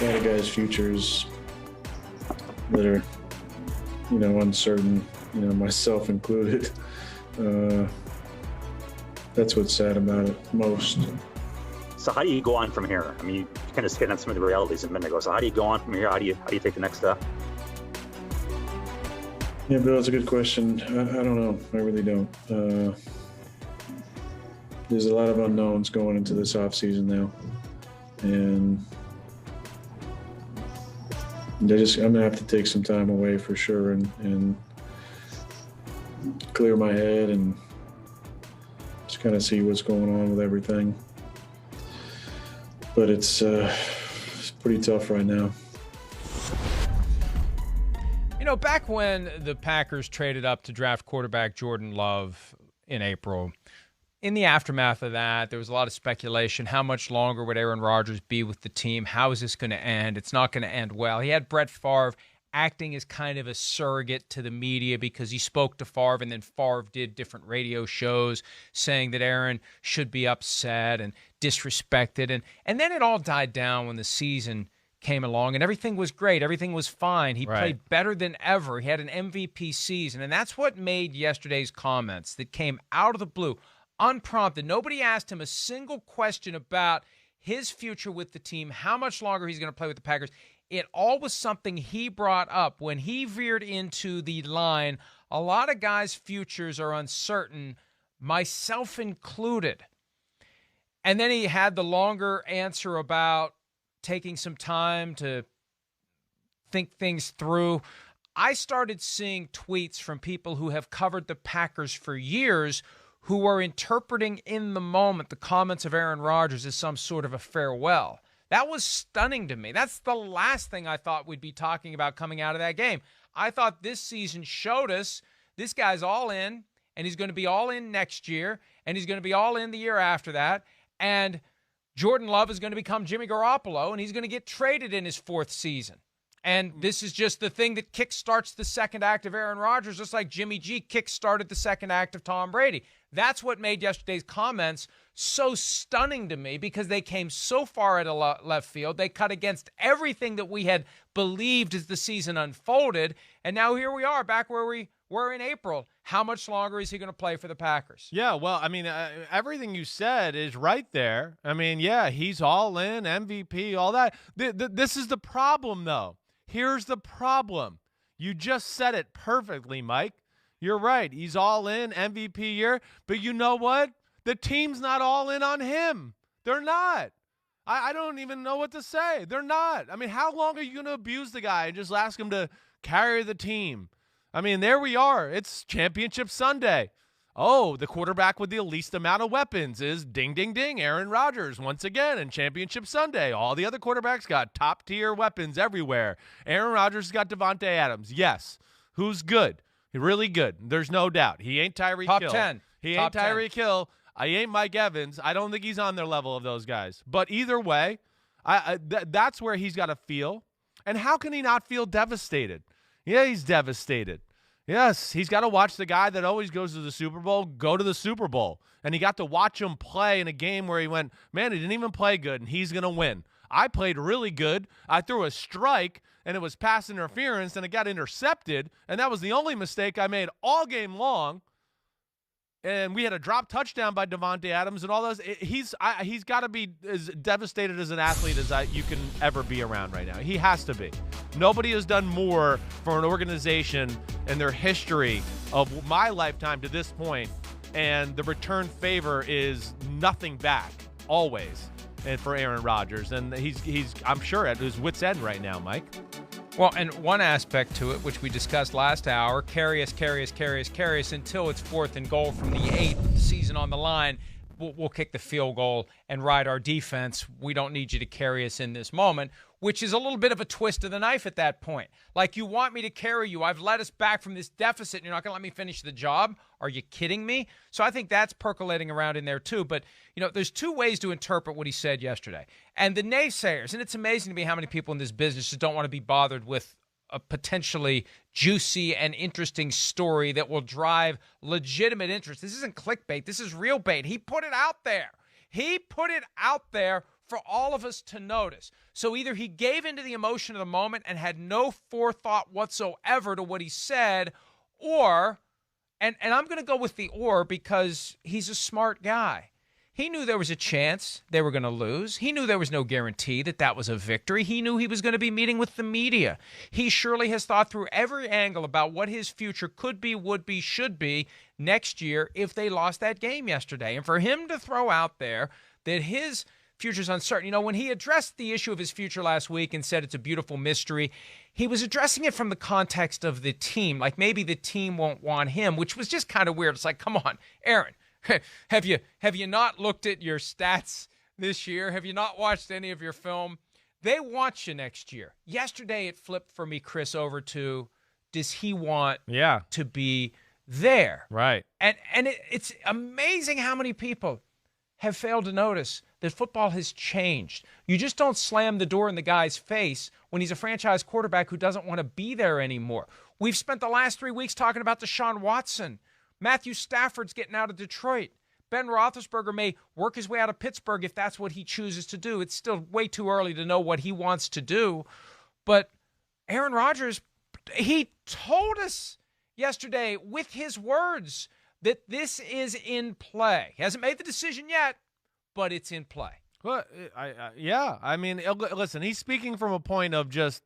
a lot of guys' futures that are, uncertain, myself included. That's what's sad about it most. So how do you go on from here? I mean, you kind of hit on some of the realities a minute ago. So how do you go on from here? How do you take the next step? Yeah, Bill, that's a good question. I don't know. I really don't. There's a lot of unknowns going into this offseason now. And I'm going to have to take some time away for sure and clear my head and just kind of see what's going on with everything. But it's pretty tough right now. Back when the Packers traded up to draft quarterback Jordan Love in April, in the aftermath of that, there was a lot of speculation. How much longer would Aaron Rodgers be with the team? How is this going to end? It's not going to end well. He had Brett Favre acting as kind of a surrogate to the media because he spoke to Favre, and then Favre did different radio shows saying that Aaron should be upset and disrespected. And then it all died down when the season came along, and everything was great. Everything was fine. He played better than ever. He had an MVP season, and that's what made yesterday's comments that came out of the blue, unprompted. Nobody asked him a single question about his future with the team, how much longer he's going to play with the Packers. It all was something he brought up when he veered into the line. A lot of guys' futures are uncertain, myself included. And then he had the longer answer about taking some time to think things through. I started seeing tweets from people who have covered the Packers for years who are interpreting in the moment the comments of Aaron Rodgers as some sort of a farewell. That was stunning to me. That's the last thing I thought we'd be talking about coming out of that game. I thought this season showed us this guy's all in, and he's going to be all in next year, and he's going to be all in the year after that, and Jordan Love is going to become Jimmy Garoppolo, and he's going to get traded in his fourth season. And this is just the thing that kickstarts the second act of Aaron Rodgers, just like Jimmy G kickstarted the second act of Tom Brady. That's what made yesterday's comments so stunning to me, because they came so far at a left field. They cut against everything that we had believed as the season unfolded. And now here we are back where we were in April. How much longer is he going to play for the Packers? Yeah, well, I mean, everything you said is right there. I mean, yeah, he's all in, MVP, all that. This is the problem, though. Here's the problem. You just said it perfectly, Mike. You're right. He's all in, MVP year. But you know what? The team's not all in on him. They're not. I don't even know what to say. They're not. I mean, how long are you going to abuse the guy and just ask him to carry the team? I mean, there we are. It's Championship Sunday. Oh, the quarterback with the least amount of weapons is ding, ding, ding, Aaron Rodgers once again in Championship Sunday. All the other quarterbacks got top-tier weapons everywhere. Aaron Rodgers has got Davante Adams. Yes. Who's good? Really good. There's no doubt. He ain't Tyreek Hill. Top 10. He Top ain't Tyreek Hill. I ain't Mike Evans. I don't think he's on their level of those guys. But either way, that's where he's got to feel. And how can he not feel devastated? Yeah, he's devastated. Yes, he's got to watch the guy that always goes to the Super Bowl go to the Super Bowl. And he got to watch him play in a game where he went, man, he didn't even play good, and he's going to win. I played really good. I threw a strike, and it was pass interference, and it got intercepted, and that was the only mistake I made all game long. And we had a drop touchdown by Davante Adams and all those. He's got to be as devastated as an athlete as you can ever be around right now. He has to be. Nobody has done more for an organization in their history of my lifetime to this point, and the return favor is nothing back, always, and for Aaron Rodgers. And he's I'm sure, at his wit's end right now, Mike. Well, and one aspect to it, which we discussed last hour, carry us until it's 4th and goal from the 8th, season on the line. We'll kick the field goal and ride our defense. We don't need you to carry us in this moment, which is a little bit of a twist of the knife at that point. Like, you want me to carry you. I've led us back from this deficit, and you're not going to let me finish the job? Are you kidding me? So I think that's percolating around in there too. But, there's two ways to interpret what he said yesterday. And the naysayers, and it's amazing to me how many people in this business just don't want to be bothered with a potentially juicy and interesting story that will drive legitimate interest. This isn't clickbait. This is real bait. He put it out there. He put it out there for all of us to notice. So either he gave into the emotion of the moment and had no forethought whatsoever to what he said, or, and I'm going to go with the or because he's a smart guy. He knew there was a chance they were going to lose. He knew there was no guarantee that that was a victory. He knew he was going to be meeting with the media. He surely has thought through every angle about what his future could be, would be, should be next year if they lost that game yesterday. And for him to throw out there that his future's uncertain, you know, when he addressed the issue of his future last week and said it's a beautiful mystery, he was addressing it from the context of the team. Like maybe the team won't want him, which was just kind of weird. It's like, come on, Aaron. Have you not looked at your stats this year? Have you not watched any of your film? They want you next year. Yesterday it flipped for me, Chris, over to does he want to be there? Right. And it's amazing how many people have failed to notice that football has changed. You just don't slam the door in the guy's face when he's a franchise quarterback who doesn't want to be there anymore. We've spent the last 3 weeks talking about Deshaun Watson. Matthew Stafford's getting out of Detroit. Ben Roethlisberger may work his way out of Pittsburgh if that's what he chooses to do. It's still way too early to know what he wants to do. But Aaron Rodgers, he told us yesterday with his words that this is in play. He hasn't made the decision yet, but it's in play. Well, yeah. I mean, listen, he's speaking from a point of just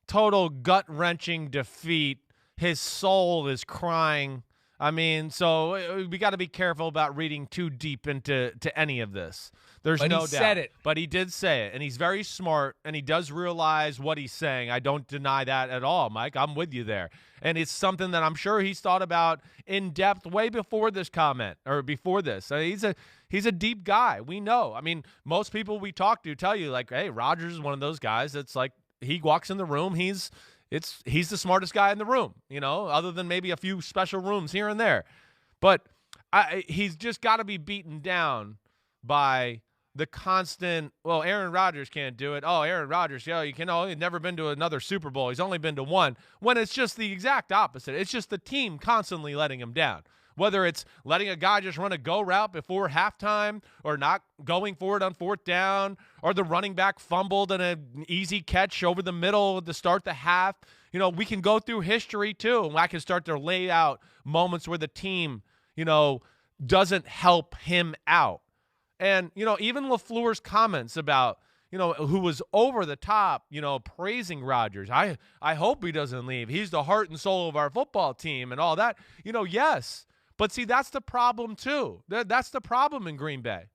total gut-wrenching defeat. His soul is crying. I mean, so we got to be careful about reading too deep into any of this. There's no doubt. But he said it. But he did say it, and he's very smart, and he does realize what he's saying. I don't deny that at all, Mike. I'm with you there. And it's something that I'm sure he's thought about in depth way before this comment or before this. He's a deep guy. We know. I mean, most people we talk to tell you, like, hey, Rodgers is one of those guys that's like he walks in the room, he's the smartest guy in the room, you know, other than maybe a few special rooms here and there. But he's just got to be beaten down by the constant, well, Aaron Rodgers can't do it. Oh, Aaron Rodgers, he's never been to another Super Bowl. He's only been to one. When it's just the exact opposite. It's just the team constantly letting him down. Whether it's letting a guy just run a go route before halftime or not going for it on fourth down or the running back fumbled and an easy catch over the middle to start the half. You know, we can go through history too, and I can start to lay out moments where the team, you know, doesn't help him out. And, you know, even LaFleur's comments about, you know, who was over the top, you know, praising Rodgers. I hope he doesn't leave. He's the heart and soul of our football team and all that. You know, yes. But see, that's the problem too. That's the problem in Green Bay.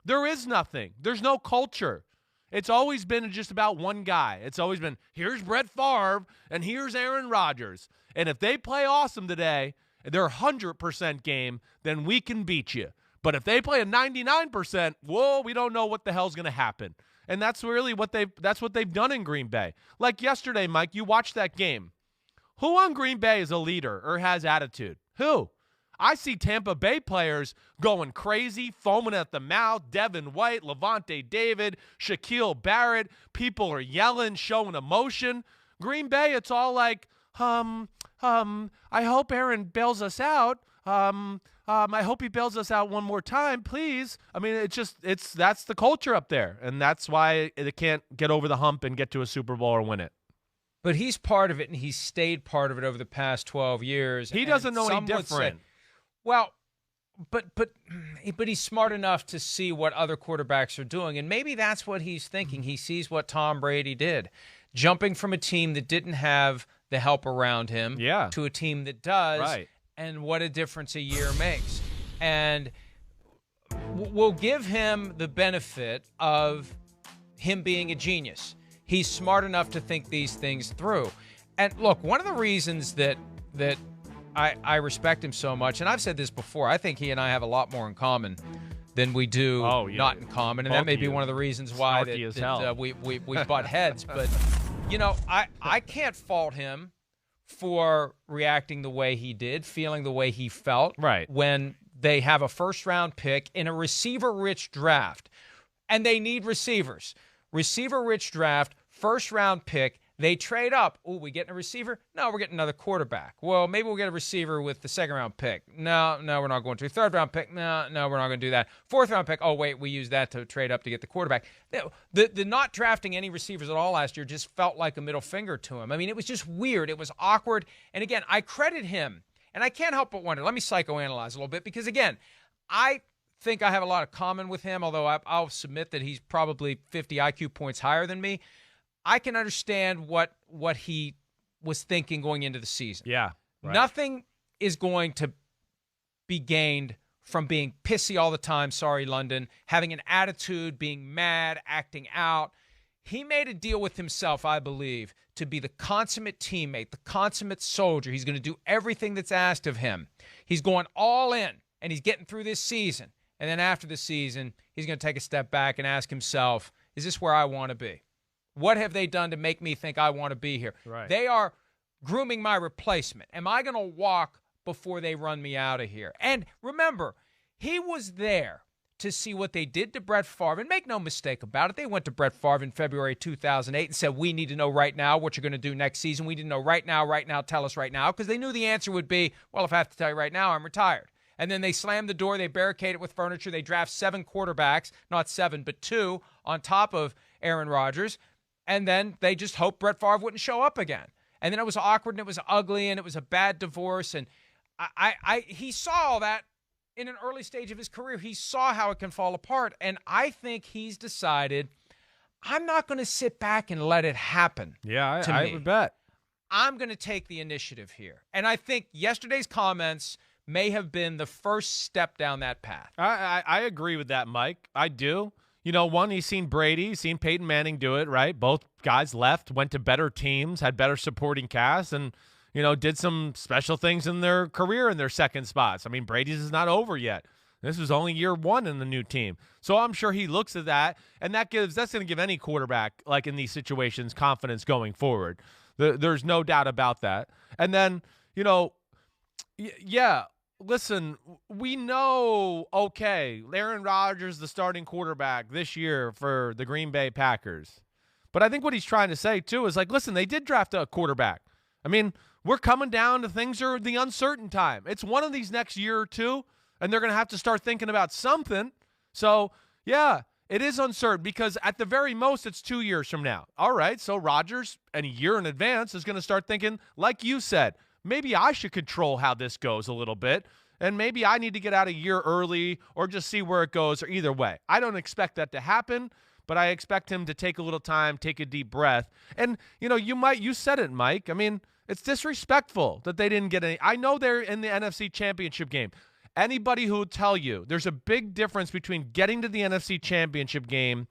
There is nothing. There's no culture. It's always been just about one guy. It's always been, here's Brett Favre and here's Aaron Rodgers. And if they play awesome today, they're 100% game, then we can beat you. But if they play a 99%, whoa, we don't know what the hell's going to happen. And that's really what they've done in Green Bay. Like yesterday, Mike, you watched that game. Who on Green Bay is a leader or has attitude? Who? I see Tampa Bay players going crazy, foaming at the mouth. Devin White, Levante David, Shaquille Barrett. People are yelling, showing emotion. Green Bay, it's all like, I hope Aaron bails us out. I hope he bails us out one more time, please. I mean, that's the culture up there, and that's why they can't get over the hump and get to a Super Bowl or win it. But he's part of it, and he's stayed part of it over the past 12 years. He doesn't know any different. Well, but he's smart enough to see what other quarterbacks are doing, and maybe that's what he's thinking. He sees what Tom Brady did, jumping from a team that didn't have the help around him to a team that does. Right. And what a difference a year makes. And we'll give him the benefit of him being a genius. He's smart enough to think these things through. And look, one of the reasons that I respect him so much, and I've said this before, I think he and I have a lot more in common than we do not in common. And that may be one of the reasons why we butt heads. But, you know, I can't fault him for reacting the way he did, feeling the way he felt when they have a first-round pick in a receiver-rich draft. And they need receivers. Receiver-rich draft, first-round pick, They trade up. Oh, we getting a receiver? No, we're getting another quarterback. Well, maybe we'll get a receiver with the second-round pick. No, we're not going to. Third-round pick? No, we're not going to do that. Fourth-round pick? Oh, wait, we use that to trade up to get the quarterback. The not drafting any receivers at all last year just felt like a middle finger to him. I mean, it was just weird. It was awkward. And, again, I credit him. And I can't help but wonder. Let me psychoanalyze a little bit because, again, I think I have a lot of common with him, although I'll submit that he's probably 50 IQ points higher than me. I can understand what he was thinking going into the season. Yeah. Right. Nothing is going to be gained from being pissy all the time, sorry, London, having an attitude, being mad, acting out. He made a deal with himself, I believe, to be the consummate teammate, the consummate soldier. He's going to do everything that's asked of him. He's going all in, and he's getting through this season. And then after the season, he's going to take a step back and ask himself, is this where I want to be? What have they done to make me think I want to be here? Right. They are grooming my replacement. Am I going to walk before they run me out of here? And remember, he was there to see what they did to Brett Favre. And make no mistake about it, they went to Brett Favre in February 2008 and said, we need to know right now what you're going to do next season. We need to know right now, tell us right now. Because they knew the answer would be, well, if I have to tell you right now, I'm retired. And then they slammed the door. They barricaded it with furniture. They draft 7 quarterbacks, not 7, but 2 on top of Aaron Rodgers. And then they just hoped Brett Favre wouldn't show up again. And then it was awkward and it was ugly and it was a bad divorce. And he saw all that in an early stage of his career. He saw how it can fall apart. And I think he's decided, I'm not going to sit back and let it happen. Yeah, to I me. would bet. I'm going to take the initiative here. And I think yesterday's comments may have been the first step down that path. I agree with that, Mike. I do. You know, one, he's seen Brady, he's seen Peyton Manning do it, right? Both guys left, went to better teams, had better supporting casts, and, you know, did some special things in their career in their second spots. I mean, Brady's is not over yet. This was only year 1 in the new team. So I'm sure he looks at that, and that's going to give any quarterback, like in these situations, confidence going forward. There's no doubt about that. And then, you know, yeah, listen, we know, okay, Aaron Rodgers, the starting quarterback this year for the Green Bay Packers. But I think what he's trying to say, too, is like, listen, they did draft a quarterback. I mean, we're coming down to things are the uncertain time. It's one of these next year or two, and they're going to have to start thinking about something. So, yeah, it is uncertain because at the very most, it's 2 years from now. All right, so Rodgers, and a year in advance, is going to start thinking, like you said, maybe I should control how this goes a little bit, and maybe I need to get out a year early or just see where it goes, or either way. I don't expect that to happen, but I expect him to take a little time, take a deep breath. And, you know, you said it, Mike. I mean, it's disrespectful that they didn't get any. I know they're in the NFC Championship game. Anybody who will tell you there's a big difference between getting to the NFC Championship game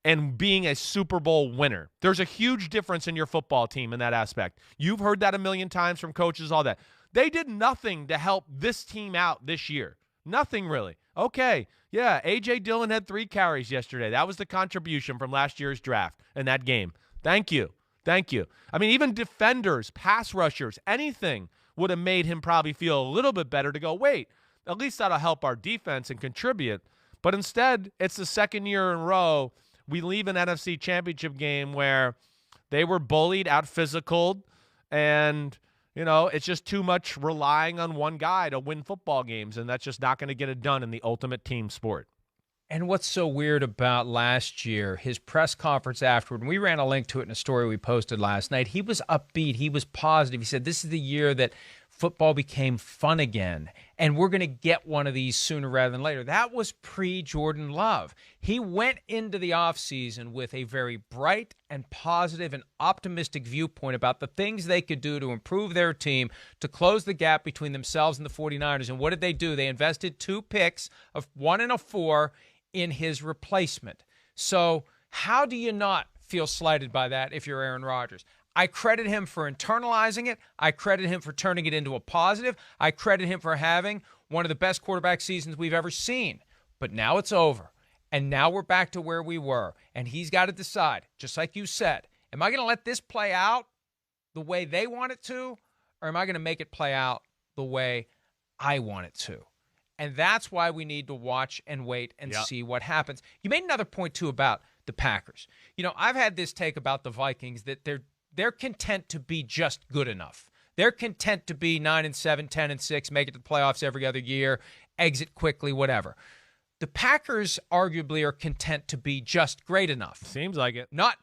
and being a Super Bowl winner. There's a huge difference in your football team in that aspect. You've heard that a million times from coaches, all that. They did nothing to help this team out this year. Nothing really. Okay, yeah, A.J. Dillon had 3 carries yesterday. That was the contribution from last year's draft in that game. Thank you. Thank you. I mean, even defenders, pass rushers, anything would have made him probably feel a little bit better to go, wait, at least that'll help our defense and contribute. But instead, it's the second year in a row we leave an NFC Championship game where they were bullied, out-physicaled, and, you know, it's just too much relying on one guy to win football games, and that's just not going to get it done in the ultimate team sport. And what's so weird about last year, his press conference afterward, and we ran a link to it in a story we posted last night, he was upbeat, he was positive. He said, this is the year that football became fun again, and we're going to get one of these sooner rather than later. That was pre-Jordan Love. He went into the offseason with a very bright and positive and optimistic viewpoint about the things they could do to improve their team, to close the gap between themselves and the 49ers. And what did they do? They invested 2 picks, of 1 and a 4, in his replacement. So how do you not feel slighted by that if you're Aaron Rodgers? I credit him for internalizing it. I credit him for turning it into a positive. I credit him for having one of the best quarterback seasons we've ever seen. But now it's over. And now we're back to where we were. And he's got to decide, just like you said, am I going to let this play out the way they want it to, or am I going to make it play out the way I want it to? And that's why we need to watch and wait and see what happens. You made another point, too, about the Packers. You know, I've had this take about the Vikings that they're content to be just good enough. They're content to be 9-7, 10-6, make it to the playoffs every other year, exit quickly, whatever. The Packers arguably are content to be just great enough. Seems like it. Not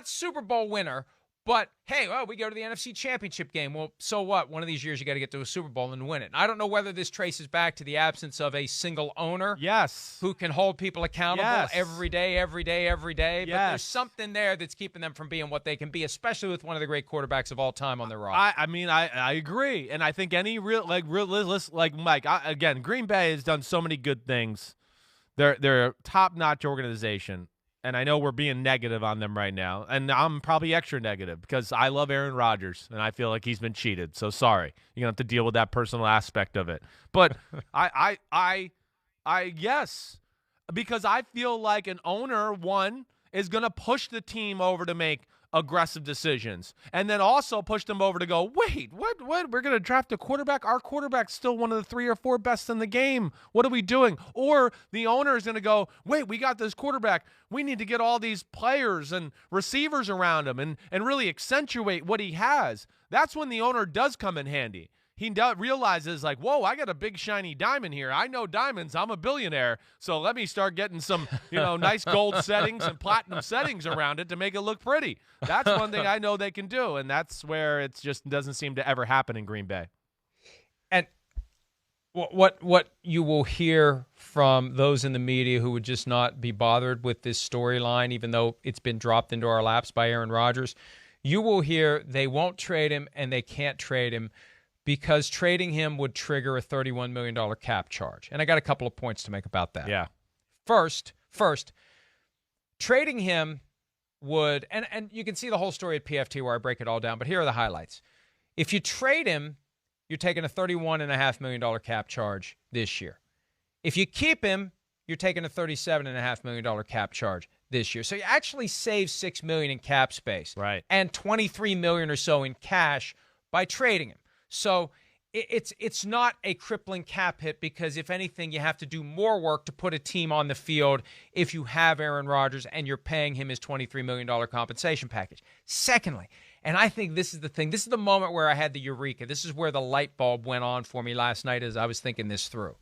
Super Bowl winner, but hey, we go to the NFC Championship game. Well, so what? One of these years you got to get to a Super Bowl and win it. And I don't know whether this traces back to the absence of a single owner. Yes. Who can hold people accountable every day. But there's something there that's keeping them from being what they can be, especially with one of the great quarterbacks of all time on their roster. I agree. And I think any realist like Mike, again, Green Bay has done so many good things. They're a top-notch organization. And I know we're being negative on them right now, and I'm probably extra negative because I love Aaron Rodgers, and I feel like he's been cheated. So sorry, you're gonna have to deal with that personal aspect of it. But yes, because I feel like an owner is gonna push the team over to make aggressive decisions, and then also push them over to go, wait, what? We're going to draft a quarterback? Our quarterback's still one of the 3 or 4 best in the game. What are we doing? Or the owner is going to go, wait, we got this quarterback. We need to get all these players and receivers around him and really accentuate what he has. That's when the owner does come in handy. He realizes, like, whoa, I got a big shiny diamond here. I know diamonds. I'm a billionaire. So let me start getting some, nice gold settings and platinum settings around it to make it look pretty. That's one thing I know they can do, and that's where it just doesn't seem to ever happen in Green Bay. And what you will hear from those in the media who would just not be bothered with this storyline, even though it's been dropped into our laps by Aaron Rodgers, you will hear they won't trade him and they can't trade him because trading him would trigger a $31 million cap charge. And I got a couple of points to make about that. Yeah. First, trading him would, and you can see the whole story at PFT where I break it all down, but here are the highlights. If you trade him, you're taking a $31.5 million cap charge this year. If you keep him, you're taking a $37.5 million cap charge this year. So you actually save $6 million in cap space. Right. And $23 million or so in cash by trading him. So it's not a crippling cap hit because, if anything, you have to do more work to put a team on the field if you have Aaron Rodgers and you're paying him his $23 million compensation package. Secondly, and I think this is the thing, this is the moment where I had the eureka. This is where the light bulb went on for me last night as I was thinking this through.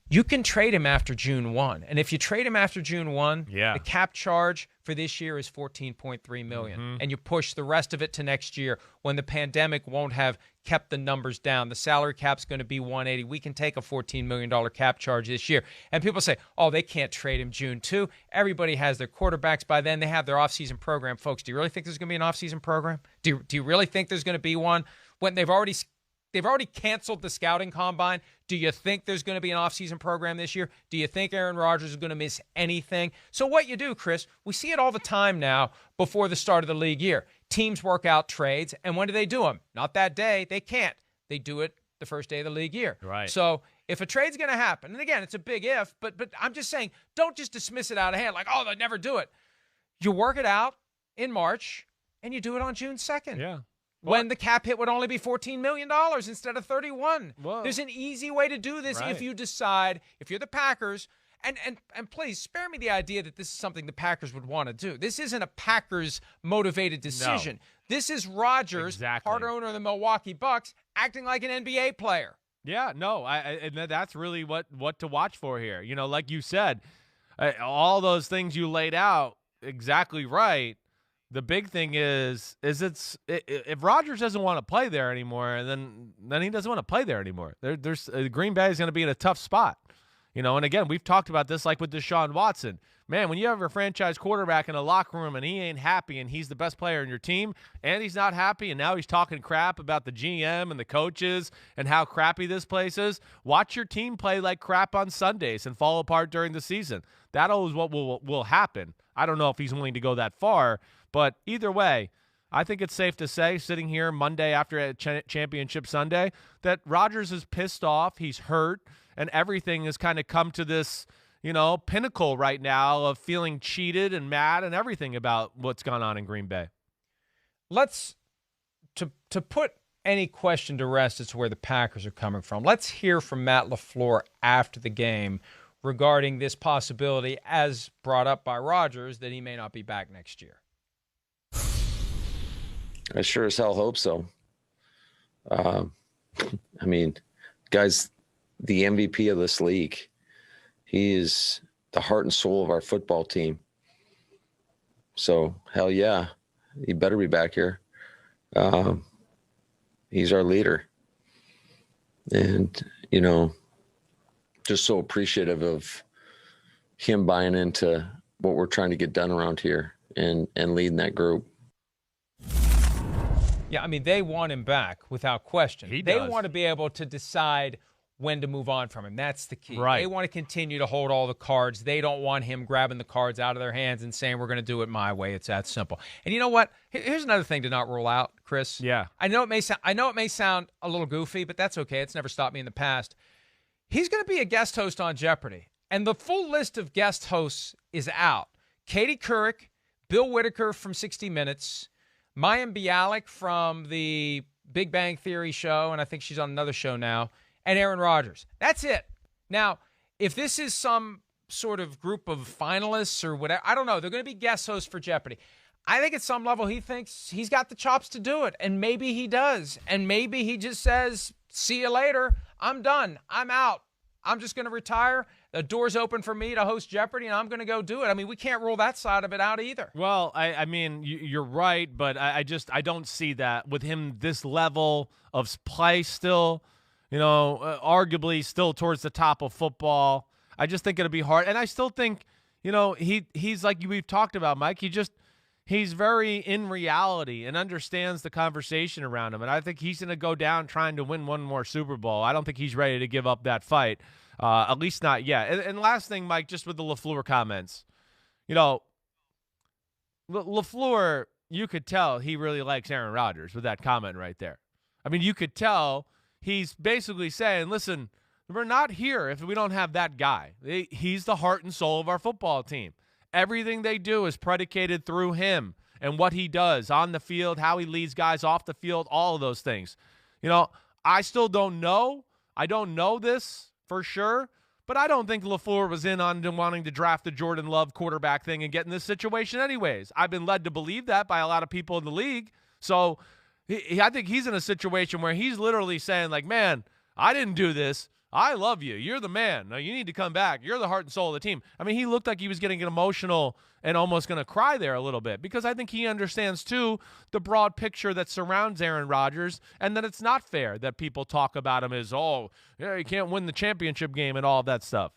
You can trade him after June 1. And if you trade him after June 1, the cap charge for this year is $14.3 million. Mm-hmm. And you push the rest of it to next year when the pandemic won't have kept the numbers down. The salary cap's going to be $180. We can take a $14 million cap charge this year. And people say, oh, they can't trade him June 2. Everybody has their quarterbacks by then. They have their offseason program. Folks, do you really think there's going to be an offseason program? Do you really think there's going to be one when they've already canceled the scouting combine? Do you think there's going to be an offseason program this year? Do you think Aaron Rodgers is going to miss anything? So what you do, Chris, we see it all the time now before the start of the league year. Teams work out trades, and when do they do them? Not that day. They can't. They do it the first day of the league year. Right. So if a trade's going to happen, and again, it's a big if, but I'm just saying, don't just dismiss it out of hand like, oh, they'll never do it. You work it out in March, and you do it on June 2nd. Yeah. When the cap hit would only be $14 million instead of $31. Whoa. There's an easy way to do this if you decide, if you're the Packers, and please spare me the idea that this is something the Packers would want to do. This isn't a Packers-motivated decision. No. This is Rodgers, part owner of the Milwaukee Bucks, acting like an NBA player. Yeah, no, and that's really what to watch for here. Like you said, all those things you laid out, exactly right. The big thing is if Rodgers doesn't want to play there anymore, then he doesn't want to play there anymore. There's Green Bay is going to be in a tough spot, And again, we've talked about this, like with Deshaun Watson. Man, when you have a franchise quarterback in a locker room and he ain't happy, and he's the best player in your team, and he's not happy, and now he's talking crap about the GM and the coaches and how crappy this place is. Watch your team play like crap on Sundays and fall apart during the season. That is what will happen. I don't know if he's willing to go that far. But either way, I think it's safe to say, sitting here Monday after a championship Sunday, that Rodgers is pissed off, he's hurt, and everything has kind of come to this, pinnacle right now of feeling cheated and mad and everything about what's gone on in Green Bay. Let's, to put any question to rest as to where the Packers are coming from, let's hear from Matt LaFleur after the game regarding this possibility, as brought up by Rodgers, that he may not be back next year. I sure as hell hope so. I mean, guy's the MVP of this league. He is the heart and soul of our football team. So, hell yeah, he better be back here. He's our leader. And, you know, just so appreciative of him buying into what we're trying to get done around here and leading that group. Yeah, I mean, they want him back without question. They want to be able to decide when to move on from him. That's the key. Right. They want to continue to hold all the cards. They don't want him grabbing the cards out of their hands and saying, we're going to do it my way. It's that simple. And you know what? Here's another thing to not rule out, Chris. Yeah. I know it may sound a little goofy, but that's okay. It's never stopped me in the past. He's going to be a guest host on Jeopardy. And the full list of guest hosts is out. Katie Couric, Bill Whitaker from 60 Minutes, Mayim Bialik from the Big Bang Theory show, and I think she's on another show now, and Aaron Rodgers. That's it. Now, if this is some sort of group of finalists or whatever, I don't know. They're going to be guest hosts for Jeopardy. I think at some level he thinks he's got the chops to do it, and maybe he does. And maybe he just says, see you later. I'm done. I'm out. I'm just going to retire. The door's open for me to host Jeopardy, and I'm going to go do it. I mean, we can't rule that side of it out either. Well, I mean, you're right, but I don't see that with him this level of play still, arguably still towards the top of football. I just think it'll be hard. And I still think, he's like we've talked about, Mike. He's very in reality and understands the conversation around him. And I think he's going to go down trying to win one more Super Bowl. I don't think he's ready to give up that fight, at least not yet. And last thing, Mike, just with the LaFleur comments. LaFleur, you could tell he really likes Aaron Rodgers with that comment right there. I mean, you could tell he's basically saying, listen, we're not here if we don't have that guy. He's the heart and soul of our football team. Everything they do is predicated through him and what he does on the field, how he leads guys off the field, all of those things. I still don't know. I don't know this for sure, but I don't think LaFleur was in on wanting to draft the Jordan Love quarterback thing and get in this situation anyways. I've been led to believe that by a lot of people in the league. So I think he's in a situation where he's literally saying, like, man, I didn't do this. I love you. You're the man. No, you need to come back. You're the heart and soul of the team. I mean, he looked like he was getting emotional and almost going to cry there a little bit because I think he understands, too, the broad picture that surrounds Aaron Rodgers and that it's not fair that people talk about him as, oh, yeah, he can't win the championship game and all of that stuff.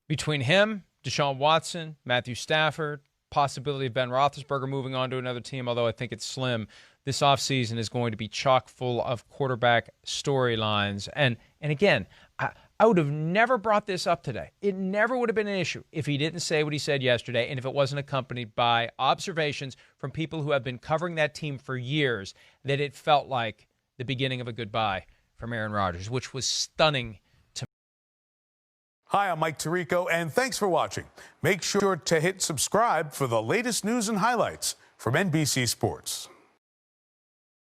Between him, Deshaun Watson, Matthew Stafford, possibility of Ben Roethlisberger moving on to another team, although I think it's slim, this offseason is going to be chock full of quarterback storylines. And again, I would have never brought this up today. It never would have been an issue if he didn't say what he said yesterday and if it wasn't accompanied by observations from people who have been covering that team for years that it felt like the beginning of a goodbye from Aaron Rodgers, which was stunning to me. Hi, I'm Mike Tirico, and thanks for watching. Make sure to hit subscribe for the latest news and highlights from NBC Sports.